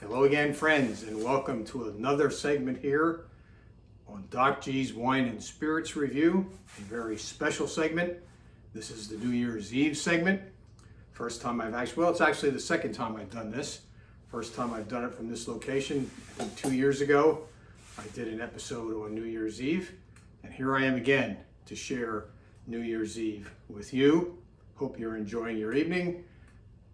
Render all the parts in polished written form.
Hello again, friends, and welcome to another segment here on Doc G's Wine and Spirits Review, a very special segment. This is the New Year's Eve segment. First time it's actually the second time I've done this. First time I've done it from this location, I think 2 years ago. I did an episode on New Year's Eve, and here I am again to share New Year's Eve with you. Hope you're enjoying your evening.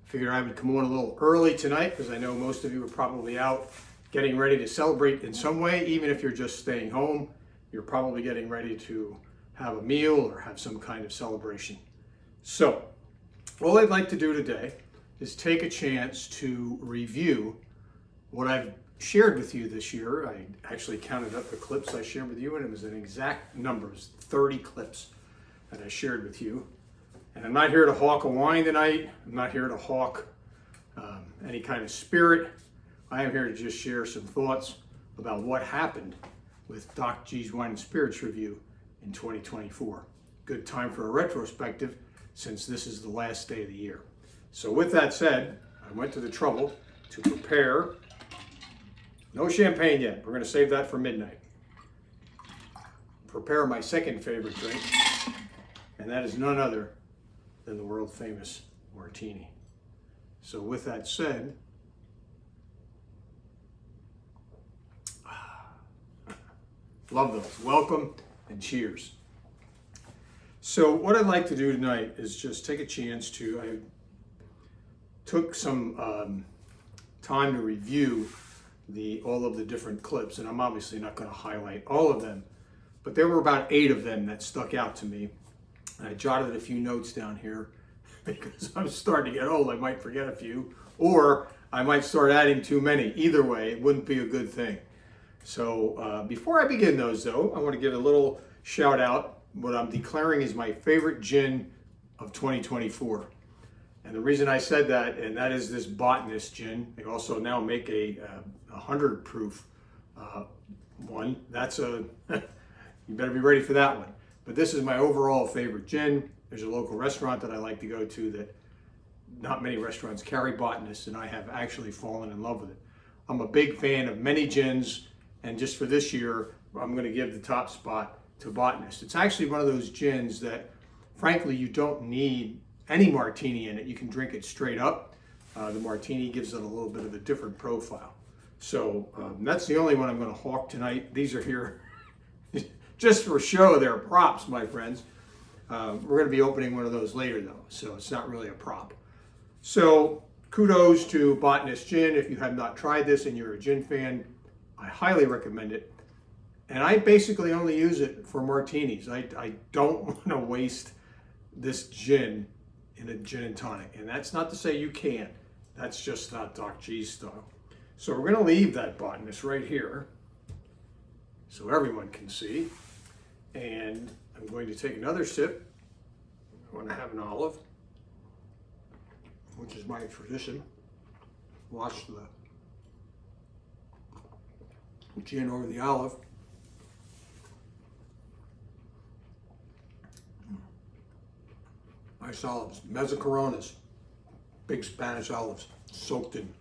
Figured I would come on a little early tonight because I know most of you are probably out getting ready to celebrate in some way. Even if you're just staying home, you're probably getting ready to have a meal or have some kind of celebration. So, all I'd like to do today is take a chance to review what I've shared with you this year. I actually counted up the clips I shared with you, and it was an exact number. It was 30 clips that I shared with you. And I'm not here to hawk a wine tonight. I'm not here to hawk any kind of spirit. I am here to just share some thoughts about what happened with Doc G's Wine and Spirits Review in 2024. Good time for a retrospective since this is the last day of the year. So with that said, I went to the trouble to prepare. No champagne yet. We're going to save that for midnight. Prepare my second favorite drink, and that is none other than the world famous martini. So with that said, love those. Welcome and cheers. So what I'd like to do tonight is just take a chance to, I took some time to review all of the different clips, and I'm obviously not going to highlight all of them, but there were about 8 of them that stuck out to me. I jotted a few notes down here because I'm starting to get old. I might forget a few, or I might start adding too many. Either way, it wouldn't be a good thing. So before I begin those though, I want to give a little shout out. What I'm declaring is my favorite gin of 2024. And the reason I said that, and that is this Botanist gin. They also now make a 100 proof one. That's you better be ready for that one. But this is my overall favorite gin. There's a local restaurant that I like to go to that not many restaurants carry Botanist, and I have actually fallen in love with it. I'm a big fan of many gins, and just for this year, I'm going to give the top spot to Botanist. It's actually one of those gins that, frankly, you don't need any martini in it. You can drink it straight up. The martini gives it a little bit of a different profile. So that's the only one I'm going to hawk tonight. These are here just for show. They're props, my friends. We're going to be opening one of those later though, so it's not really a prop. So kudos to Botanist Gin. If you have not tried this and you're a gin fan, I highly recommend it. And I basically only use it for martinis. I don't want to waste this gin in a gin and tonic. And that's not to say you can't. That's just not Doc G's style. So we're going to leave that Botanist right here so everyone can see. And I'm going to take another sip. I want to have an olive, which is my tradition. Wash the gin over the olive. Nice olives, Mezza Coronas, big Spanish olives, soaked in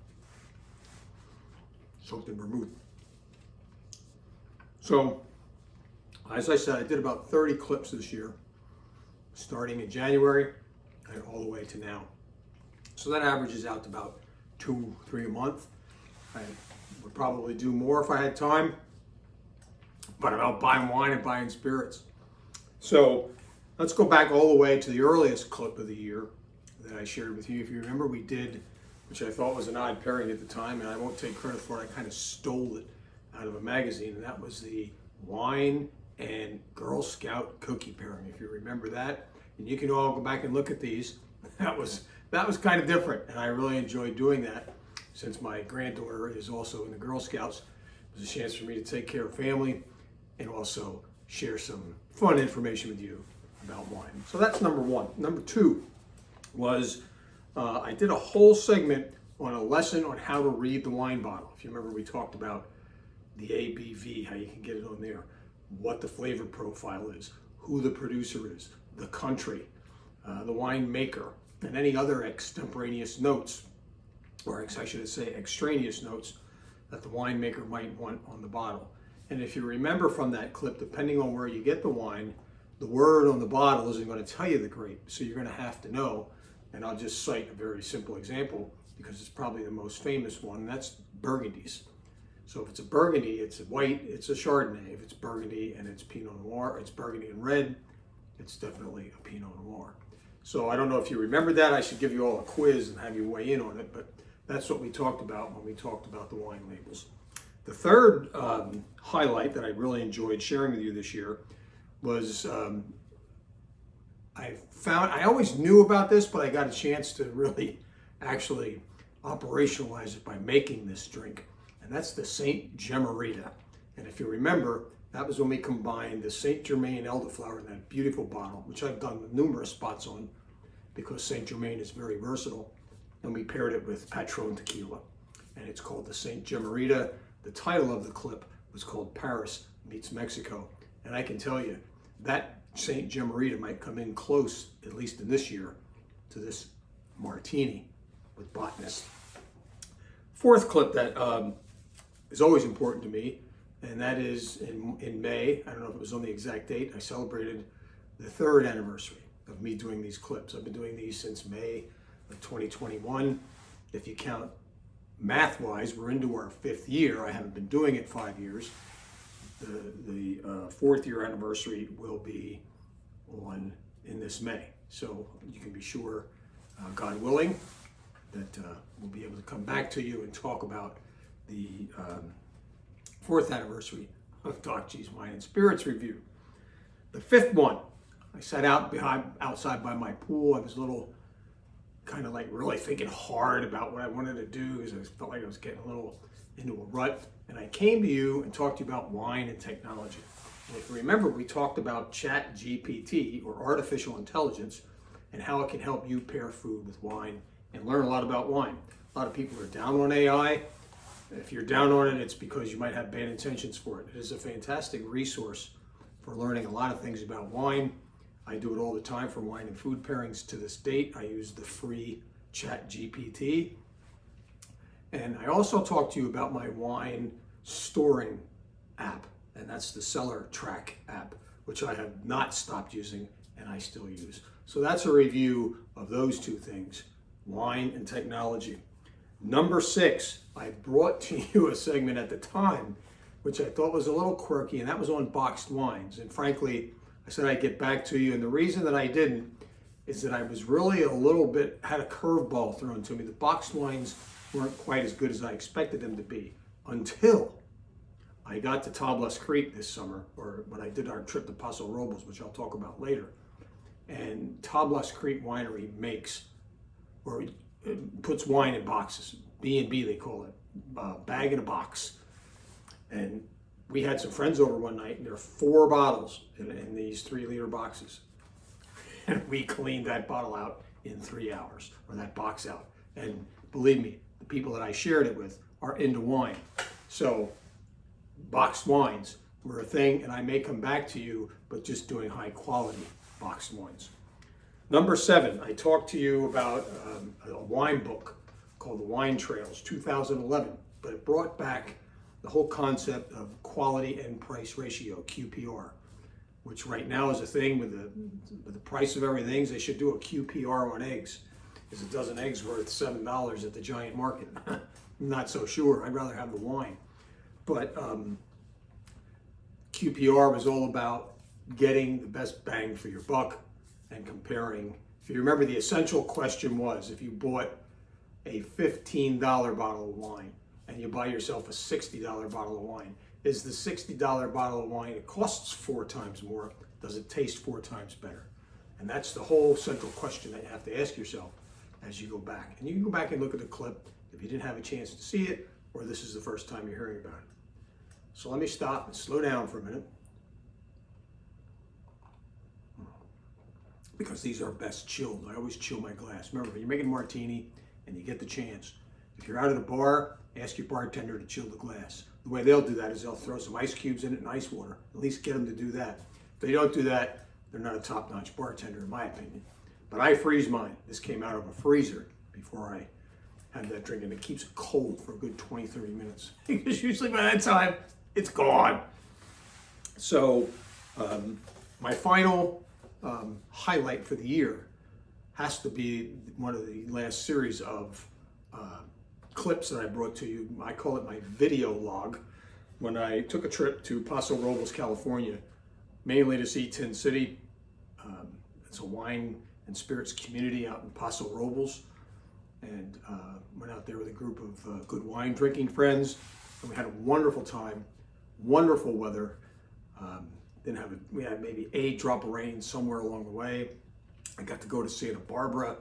vermouth. So, as I said, I did about 30 clips this year, starting in January and all the way to now. So that averages out to about 2-3 a month. I would probably do more if I had time, but I'm out buying wine and buying spirits. So let's go back all the way to the earliest clip of the year that I shared with you. If you remember, we did, which I thought was an odd pairing at the time, and I won't take credit for it. I kind of stole it out of a magazine, and that was the wine and Girl Scout cookie pairing, if you remember that. And you can all go back and look at these. That was kind of different, and I really enjoyed doing that. Since my granddaughter is also in the Girl Scouts, it was a chance for me to take care of family and also share some fun information with you about wine. So that's number one. Number two was I did a whole segment on a lesson on how to read the wine bottle. If you remember, we talked about the ABV, how you can get it on there, what the flavor profile is, who the producer is, the country, the winemaker, and any other extemporaneous notes or I should say extraneous notes that the winemaker might want on the bottle. And if you remember from that clip, depending on where you get the wine, the word on the bottle isn't going to tell you the grape. So you're going to have to know, and I'll just cite a very simple example because it's probably the most famous one, and that's Burgundies. So if it's a Burgundy, it's a white, it's a Chardonnay. If it's Burgundy and it's Pinot Noir, it's Burgundy and red, it's definitely a Pinot Noir. So I don't know if you remember that. I should give you all a quiz and have you weigh in on it, but that's what we talked about when we talked about the wine labels. The third highlight that I really enjoyed sharing with you this year was I always knew about this, but I got a chance to really actually operationalize it by making this drink. And that's the Saint Gemerita. And if you remember, that was when we combined the Saint Germain elderflower in that beautiful bottle, which I've done numerous spots on because Saint Germain is very versatile. And we paired it with Patron tequila. And it's called the Saint Gemerita. The title of the clip was called Paris Meets Mexico. And I can tell you, that Saint Gemerita might come in close, at least in this year, to this martini with Botanist. Fourth clip that is always important to me, and that is in May. I don't know if it was on the exact date. I celebrated the 3rd anniversary of me doing these clips. I've been doing these since May of 2021. If you count math-wise, we're into our 5th year. I haven't been doing it 5 years. The 4th year anniversary will be in this May. So you can be sure, God willing, that we'll be able to come back to you and talk about the 4th anniversary of Doc G's Wine and Spirits Review. The 5th one, I sat outside by my pool. I was a little kind of like really thinking hard about what I wanted to do because I felt like I was getting a little into a rut. And I came to you and talked to you about wine and technology. And if you remember, we talked about ChatGPT, or artificial intelligence, and how it can help you pair food with wine and learn a lot about wine. A lot of people are down on AI. If you're down on it, it's because you might have bad intentions for it. It is a fantastic resource for learning a lot of things about wine. I do it all the time for wine and food pairings to this date. I use the free ChatGPT. And I also talked to you about my wine storing app, and that's the CellarTrak app, which I have not stopped using and I still use. So that's a review of those two things, wine and technology. Number 6, I brought to you a segment at the time, which I thought was a little quirky, and that was on boxed wines. And frankly, I said I'd get back to you, and the reason that I didn't is that I was really had a curveball thrown to me. The boxed wines weren't quite as good as I expected them to be until I got to Tablas Creek this summer, or when I did our trip to Paso Robles, which I'll talk about later. And Tablas Creek Winery puts wine in boxes, B&B they call it, bag in a box. And we had some friends over one night, and there are 4 bottles in these 3-liter boxes. And we cleaned that bottle out in 3 hours, or that box out. And believe me, the people that I shared it with are into wine. So boxed wines were a thing, and I may come back to you, but just doing high quality boxed wines. Number 7, I talked to you about a wine book called The Wine Trails, 2011, but it brought back the whole concept of quality and price ratio, QPR, which right now is a thing with the price of everything. They should do a QPR on eggs. Is a dozen eggs worth $7 at the giant market? I'm not so sure. I'd rather have the wine. But QPR was all about getting the best bang for your buck and comparing. If you remember, the essential question was, if you bought a $15 bottle of wine and you buy yourself a $60 bottle of wine, is the $60 bottle of wine, it costs 4 times more, does it taste 4 times better? And that's the whole central question that you have to ask yourself as you go back. And you can go back and look at the clip if you didn't have a chance to see it, or this is the first time you're hearing about it. So let me stop and slow down for a minute, because these are best chilled. I always chill my glass. Remember, when you're making a martini and you get the chance, if you're out at a bar, ask your bartender to chill the glass. The way they'll do that is they'll throw some ice cubes in it and ice water. At least get them to do that. If they don't do that, they're not a top-notch bartender, in my opinion. But I freeze mine. This came out of a freezer before I have that drink, and it keeps it cold for a good 20, 30 minutes. Because usually by that time, it's gone. So my final highlight for the year has to be one of the last series of clips that I brought to you. I call it my video log. When I took a trip to Paso Robles, California, mainly to see Tin City. It's a wine and spirits community out in Paso Robles, and went out there with a group of good wine drinking friends, and we had a wonderful time, wonderful weather. We had maybe a drop of rain somewhere along the way. I got to go to Santa Barbara.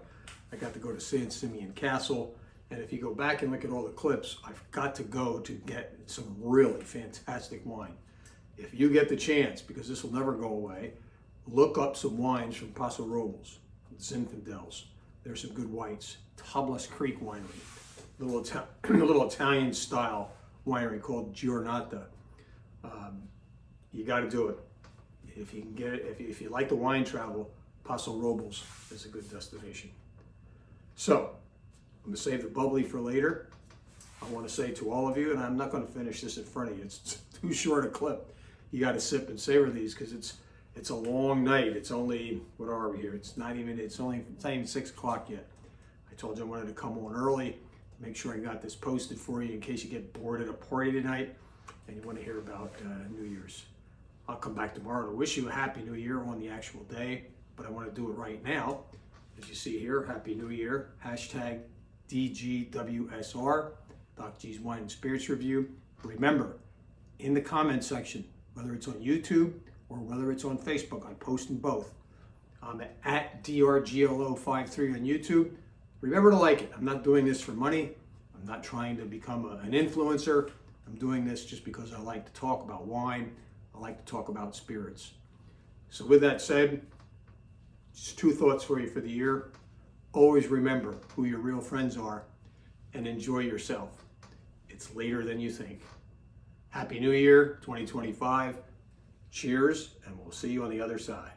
I got to go to San Simeon Castle. And if you go back and look at all the clips, I've got to go to get some really fantastic wine. If you get the chance, because this will never go away, look up some wines from Paso Robles, Zinfandels. There's some good whites. Tablas Creek Winery, a little Italian style winery called Giornata. You got to do it. If you can get it, if you like the wine travel, Paso Robles is a good destination. So, I'm going to save the bubbly for later. I want to say to all of you, and I'm not going to finish this in front of you, it's too short a clip. You got to sip and savor these because it's a long night. It's only, what are we here? It's not even 6 o'clock yet. I told you I wanted to come on early, make sure I got this posted for you in case you get bored at a party tonight and you want to hear about New Year's. I'll come back tomorrow to wish you a Happy New Year on the actual day, but I want to do it right now. As you see here, Happy New Year, hashtag DGWSR, Doc G's Wine and Spirits Review. Remember, in the comment section, whether it's on YouTube or whether it's on Facebook, I post in both. I'm at DRGLO53 on YouTube. Remember to like it. I'm not doing this for money. I'm not trying to become an influencer. I'm doing this just because I like to talk about wine. I like to talk about spirits. So with that said, just 2 thoughts for you for the year. Always remember who your real friends are and enjoy yourself. It's later than you think. Happy New Year 2025. Cheers, and we'll see you on the other side.